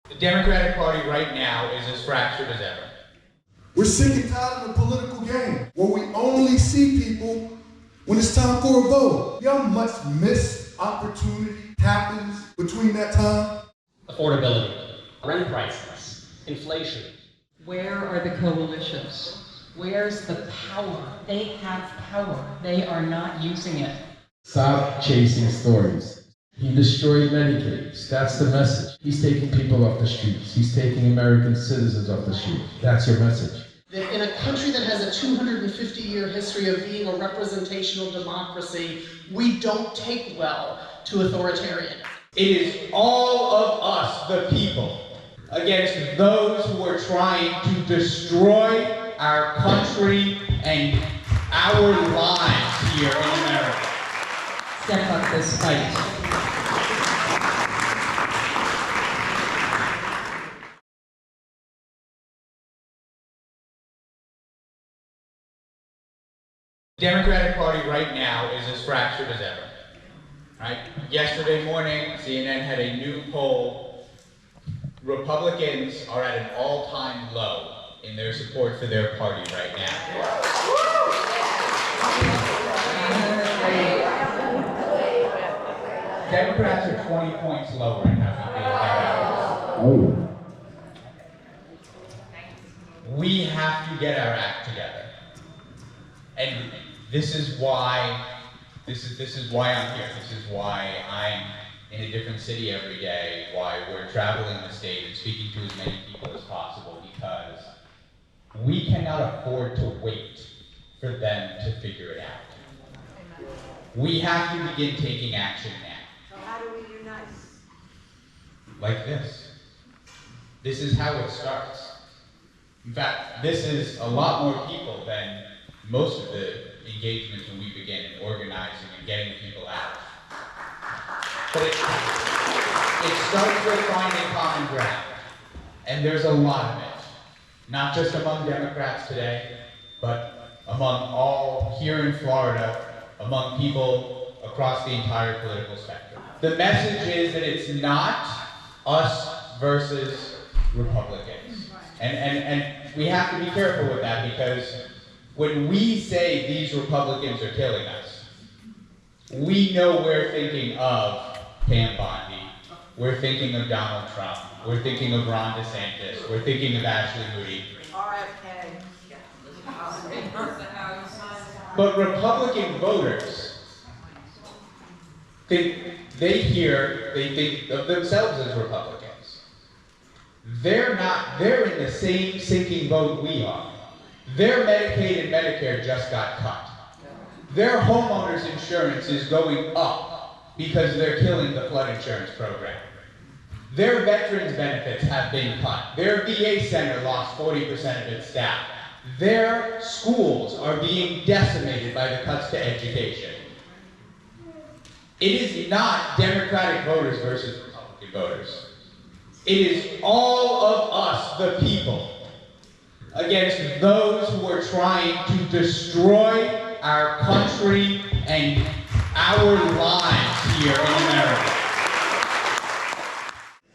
The Democratic Party right now is as fractured as ever. We're sick and tired of the political game, where we only see people when it's time for a vote. You know how much missed opportunity happens between that time? Affordability, rent prices, inflation. Where are the coalitions? Where's the power? They have power. They are not using it. Stop chasing stories. He destroyed Medicaid. That's the message. He's taking people off the streets. He's taking American citizens off the street. That's your message. In a country that has a 250-year history of being a representational democracy, we don't take well to authoritarianism. It is all of us, the people, against those who are trying to destroy our country and our lives here in America. Step up this fight. The Democratic Party right now is as fractured as ever. Right? Yesterday morning, CNN had a new poll. Republicans are at an all-time low in their support for their party right now. Democrats are 20 points lower in how we feel about ours. We have to get our act together. And this is why I'm here. This is why I'm in a different city every day, why we're traveling the state and speaking to as many people as possible, because we cannot afford to wait for them to figure it out. We have to begin taking action now. So how do we unite? Like this. This is how it starts. In fact, this is a lot more people than most of the engagements when we begin organizing and getting people out. But it starts with finding common ground. And there's a lot of it. Not just among Democrats today, but among all here in Florida, among people across the entire political spectrum. The message is that it's not us versus Republicans. And we have to be careful with that, because when we say these Republicans are killing us, we know we're thinking of Pam Bondi, we're thinking of Donald Trump, we're thinking of Ron DeSantis, we're thinking of Ashley Moody. RFK. But Republican voters they think of themselves as Republicans. They're in the same sinking boat we are. Their Medicaid and Medicare just got cut. Their homeowners insurance is going up because they're killing the flood insurance program. Their veterans benefits have been cut. Their VA center lost 40% of its staff. Their schools are being decimated by the cuts to education. It is not Democratic voters versus Republican voters. It is all of us, the people, against those who are trying to destroy our country and our lives here in America.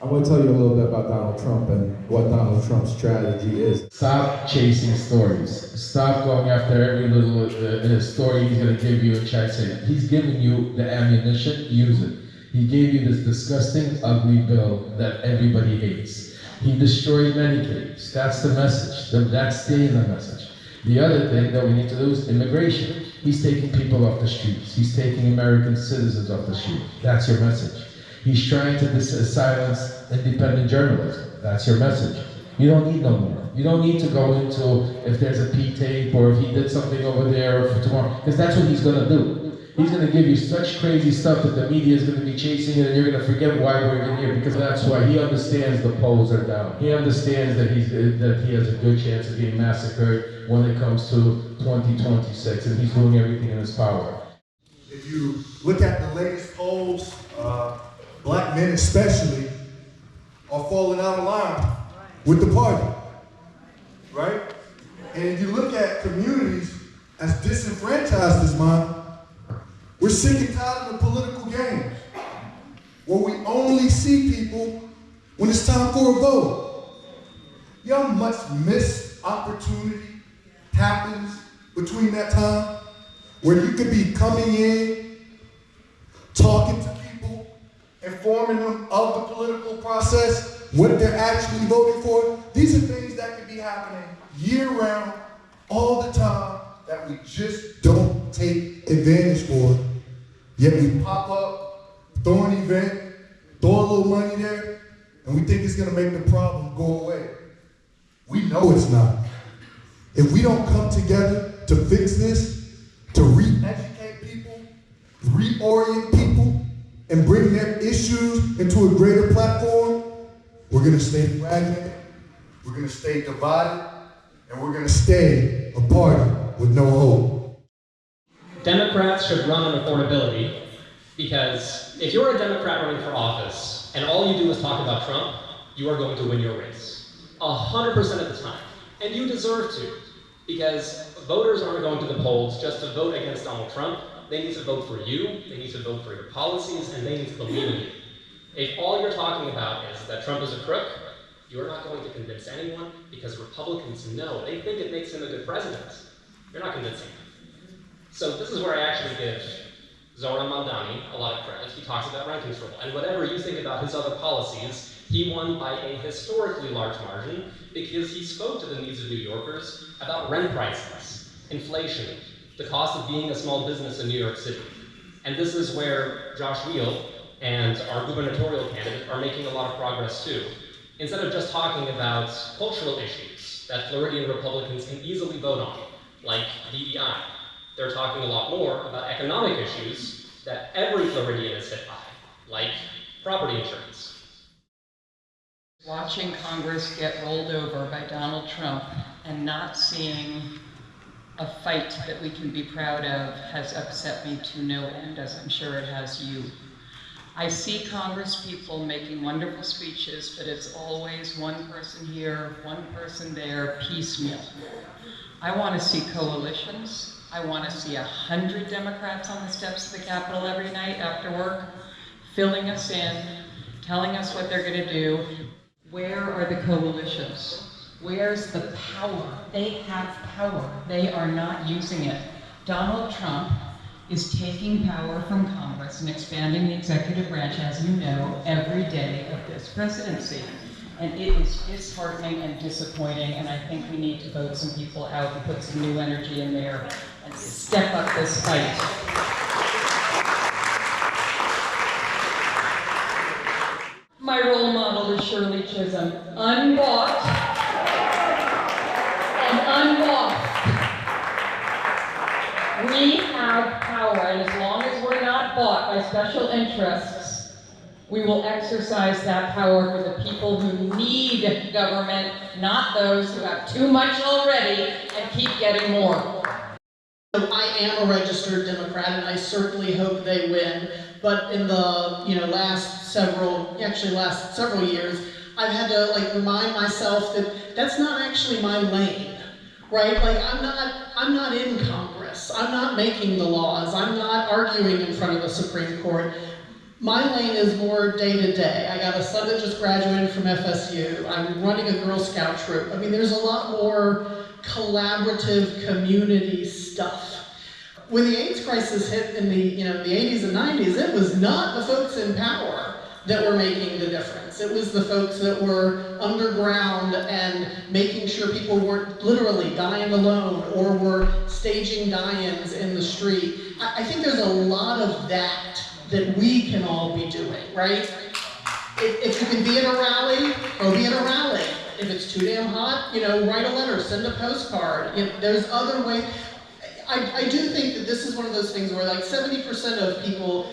I want to tell you a little bit about Donald Trump and what Donald Trump's strategy is. Stop chasing stories. Stop going after every little story he's going to give you and try to say it. He's giving you the ammunition, use it. He gave you this disgusting, ugly bill that everybody hates. He destroyed Medicaid. That's the message. That's staying the message. The other thing that we need to do is immigration. He's taking people off the streets. He's taking American citizens off the street. That's your message. He's trying to silence independent journalism. That's your message. You don't need no more. You don't need to go into if there's a P-tape or if he did something over there or for tomorrow, because that's what he's going to do. He's going to give you such crazy stuff that the media is going to be chasing it, and you're going to forget why we're even here, because that's why he understands the polls are down. He understands that he has a good chance of being massacred when it comes to 2026, and he's doing everything in his power. If you look at the latest polls, black men especially are falling out of line with the party, right? And if you look at communities as disenfranchised as mine, we're sick and tired of the political games, where we only see people when it's time for a vote. You know how much missed opportunity happens between that time where you could be coming in, talking to people, informing them of the political process, what they're actually voting for. These are things that could be happening year-round, all the time, that we just don't take advantage for. Yet we pop up, throw an event, throw a little money there, and we think it's gonna make the problem go away. We know it's not. If we don't come together to fix this, to re-educate people, reorient people, and bring their issues into a greater platform, we're gonna stay fragmented, we're gonna stay divided, and we're gonna stay a party with no hope. Democrats should run on affordability because if you're a Democrat running for office and all you do is talk about Trump, you are going to win your race. 100% of the time. And you deserve to, because voters aren't going to the polls just to vote against Donald Trump. They need to vote for you, they need to vote for your policies, and they need to believe in you. If all you're talking about is that Trump is a crook, you're not going to convince anyone, because Republicans know, they think it makes him a good president. You're not convincing them. So this is where I actually give Zoran Maldani a lot of credit. He talks about rent control, and whatever you think about his other policies, he won by a historically large margin because he spoke to the needs of New Yorkers about rent prices, inflation, the cost of being a small business in New York City. And this is where Josh Weil and our gubernatorial candidate are making a lot of progress too. Instead of just talking about cultural issues that Floridian Republicans can easily vote on, like DEI, they're talking a lot more about economic issues that every Floridian is hit by, like property insurance. Watching Congress get rolled over by Donald Trump and not seeing a fight that we can be proud of has upset me to no end, as I'm sure it has you. I see Congress people making wonderful speeches, but it's always one person here, one person there, piecemeal. I want to see coalitions. I want to see 100 Democrats on the steps of the Capitol every night after work, filling us in, telling us what they're going to do. Where are the coalitions? Where's the power? They have power. They are not using it. Donald Trump is taking power from Congress and expanding the executive branch, as you know, every day of this presidency. And it is disheartening and disappointing, and I think we need to vote some people out and put some new energy in there and step up this fight. My role model is Shirley Chisholm, unbought and unbossed. We have power, and as long as we're not bought by special interests, we will exercise that power for the people who need government, not those who have too much already and keep getting more. I am a registered Democrat, and I certainly hope they win. But in the last several years, I've had to remind myself that that's not actually my lane, right? Like I'm not in Congress. I'm not making the laws. I'm not arguing in front of the Supreme Court. My lane is more day to day. I got a son that just graduated from FSU. I'm running a Girl Scout troop. I mean, there's a lot more collaborative community stuff. When the AIDS crisis hit in the 80s and 90s, it was not the folks in power that were making the difference. It was the folks that were underground and making sure people weren't literally dying alone or were staging die-ins in the street. I think there's a lot of that we can all be doing, right? If you can be at a rally, go be at a rally. If it's too damn hot, write a letter, send a postcard. There's other ways. I do think that this is one of those things where 70% of people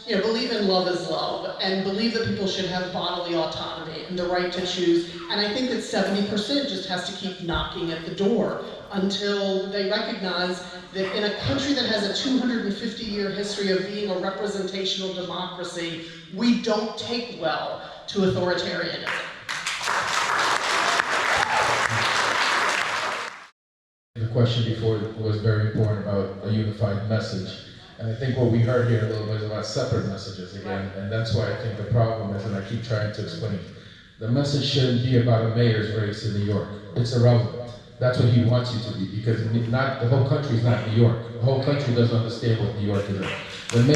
believe in love is love and believe that people should have bodily autonomy and the right to choose. And I think that 70% just has to keep knocking at the door until they recognize that in a country that has a 250-year history of being a representational democracy, we don't take well to authoritarianism. The question before was very important about a unified message. And I think what we heard here a little bit is about separate messages again, and that's why I think the problem is, and I keep trying to explain, the message shouldn't be about a mayor's race in New York. It's irrelevant. That's what he wants you to be, because the whole country is not New York. The whole country doesn't understand what New York is. When you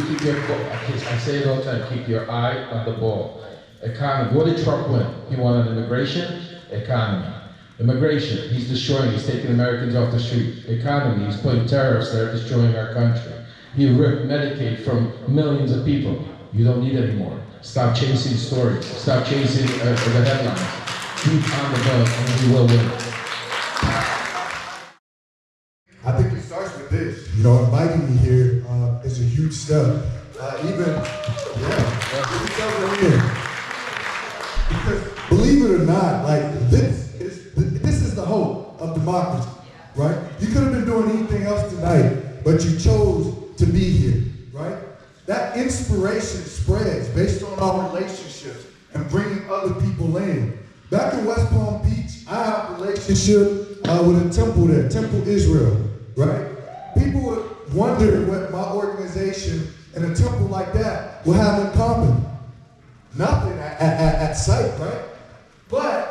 keep your, I say it all the time, keep your eye on the ball. Economy, what did Trump win? He won on immigration, economy. Immigration, he's destroying, he's taking Americans off the street. Economy, he's putting tariffs that are destroying our country. He ripped Medicaid from millions of people. You don't need anymore. Stop chasing stories. Stop chasing the headlines. Keep on the ball and we will win. I think it starts with this. You know, inviting me here is a huge step. Because believe it or not, like this is the hope of democracy, right? You could have been doing anything else tonight, but you chose to be here, right? That inspiration spreads based on our relationships and bringing other people in. Back in West Palm Beach, I have a relationship with a temple there, Temple Israel, right? People would wonder what my organization and a temple like that will have in common. Nothing at sight, right? But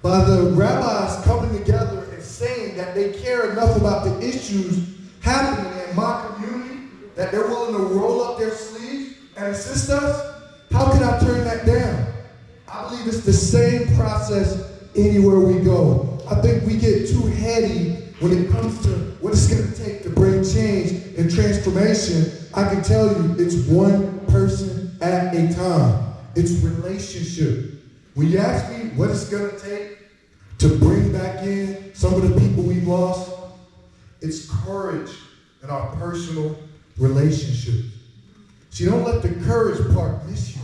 by the rabbis coming together and saying that they care enough about the issues happening in my community that they're willing to roll up their sleeves and assist us, how can I turn that down? I believe it's the same process anywhere we go. I think we get too heady when it comes to what it's going to take to bring change and transformation. I can tell you it's one person at a time. It's relationship. When you ask me what it's going to take to bring back in some of the people we've lost, it's courage in our personal relationships. So you don't let the courage part miss you.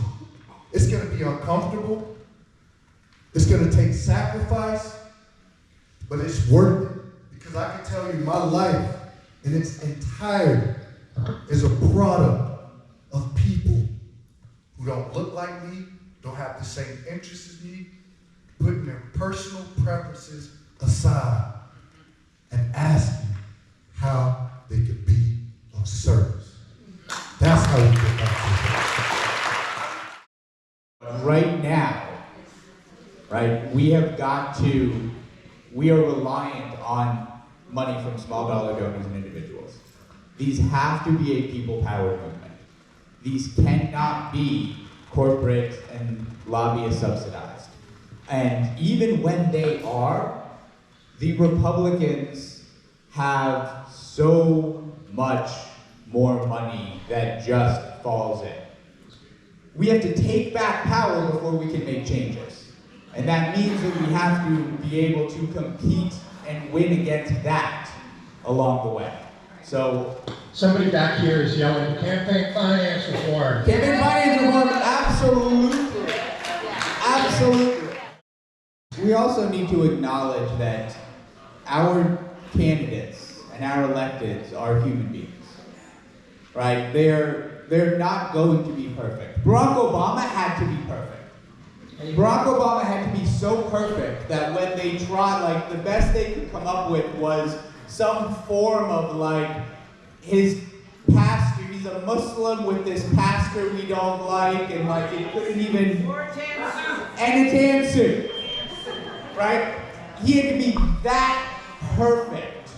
It's going to be uncomfortable. It's going to take sacrifice, but it's worth it. Because I can tell you my life in its entirety is a product of people who don't look like me, don't have the same interests as me, putting their personal preferences aside and asking how they could be of service. That's how we get back to it. Right now, right, we are reliant on money from small dollar donors and individuals. These have to be a people-powered movement. These cannot be corporate and lobbyist subsidized. And even when they are, the Republicans have so much more money that just falls in. We have to take back power before we can make changes. And that means that we have to be able to compete and win against that along the way. So, somebody back here is yelling, campaign finance reform. Campaign finance reform, absolutely. Absolutely. We also need to acknowledge that our candidates and our electeds are human beings. Right? They're not going to be perfect. Barack Obama had to be perfect. Barack Obama had to be so perfect that when they tried, like, the best they could come up with was some form of, like, his pastor, he's a Muslim with this pastor we don't like, and, like, it couldn't even... And a tan suit. Right? He had to be that perfect.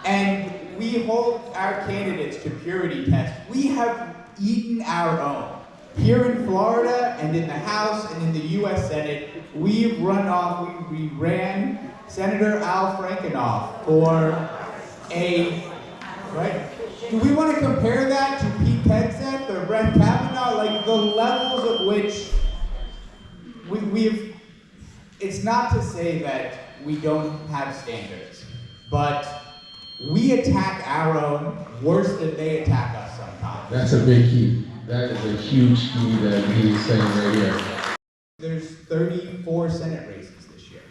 And we hold our candidates to purity tests. We have eaten our own. Here in Florida and in the House and in the U.S. Senate, we ran Senator Al Franken off for right? Do we want to compare that to Pete Hegseth or Brett Kavanaugh? Like the levels of which we've, it's not to say that we don't have standards, but we attack our own worse than they attack us sometimes. That's a big key. That is a huge key that he's saying right here. There's 34 Senate races this year,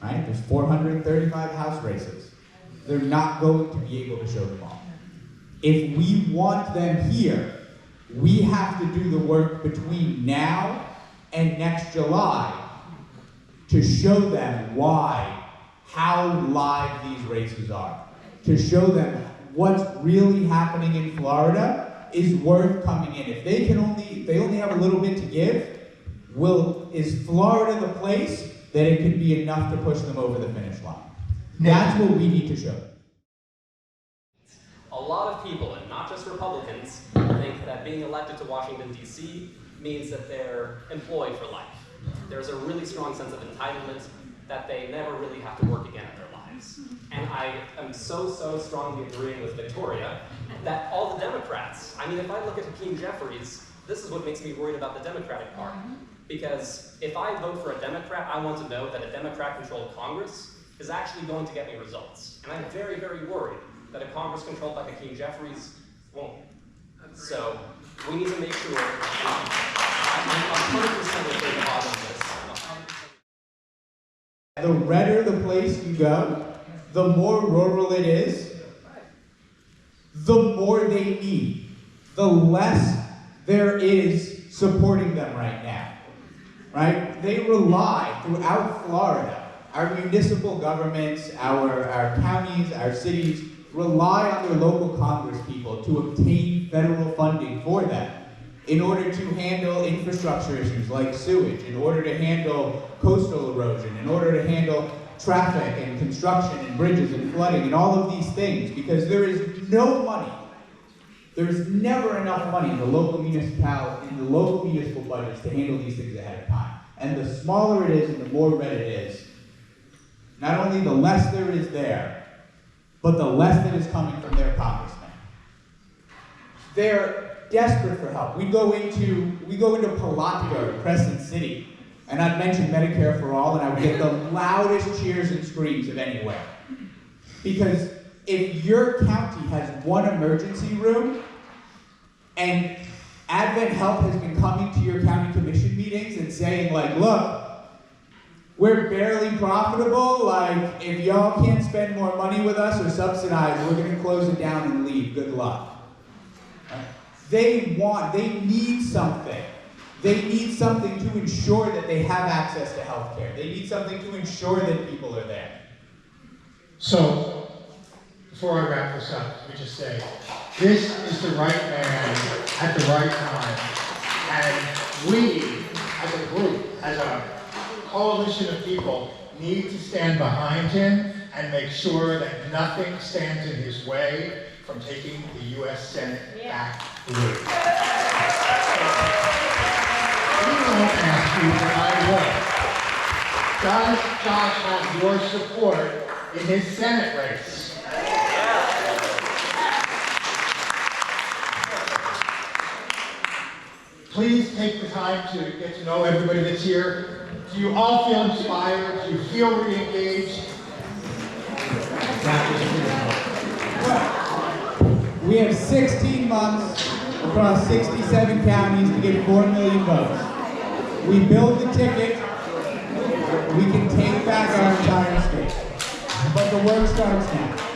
right? There's 435 House races. They're not going to be able to show them all. If we want them here, we have to do the work between now and next July to show them how live these races are, to show them what's really happening in Florida is worth coming in. If they only have a little bit to give, is Florida the place that it could be enough to push them over the finish line? That's what we need to show. A lot of people, and not just Republicans, think that being elected to Washington, D.C. means that they're employed for life. There's a really strong sense of entitlement that they never really have to work again in their lives. And I am so strongly agreeing with Victoria that all the Democrats, I mean, if I look at Hakeem Jeffries, this is what makes me worried about the Democratic Party. Because if I vote for a Democrat, I want to know that a Democrat-controlled Congress is actually going to get me results. And I'm very worried that a Congress controlled by Hakeem Jeffries won't. So we need to make sure, I'm 100% in favor of this. The redder the place you go, the more rural it is, the more they need, the less there is supporting them right now, right? They rely throughout Florida, our municipal governments, our counties, our cities, rely on their local congress people to obtain federal funding for them in order to handle infrastructure issues like sewage, in order to handle coastal erosion, in order to handle traffic and construction and bridges and flooding and all of these things, because there is no money. There is never enough money in the local municipal budgets to handle these things ahead of time. And the smaller it is and the more red it is, not only the less there is there, but the less that is coming from their congressmen. They're desperate for help. We go into Palatka, Crescent City, and I'd mention Medicare for All, and I would get the loudest cheers and screams of anywhere. Because if your county has one emergency room, and Advent Health has been coming to your county commission meetings and saying, like, look, we're barely profitable, like, if y'all can't spend more money with us or subsidize, we're gonna close it down and leave, good luck. They need something. They need something to ensure that they have access to health care. They need something to ensure that people are there. So, before I wrap this up, let me just say, this is the right man at the right time. And we, as a group, as a coalition of people, need to stand behind him and make sure that nothing stands in his way from taking the U.S. Senate back blue. We won't ask you, but I will. Does Josh have your support in his Senate race? Please take the time to get to know everybody that's here. Do you all feel inspired? Do you feel re-engaged? We have 16 months across 67 counties to get 4 million votes. We build the ticket, we can take back our entire state. But the work starts now.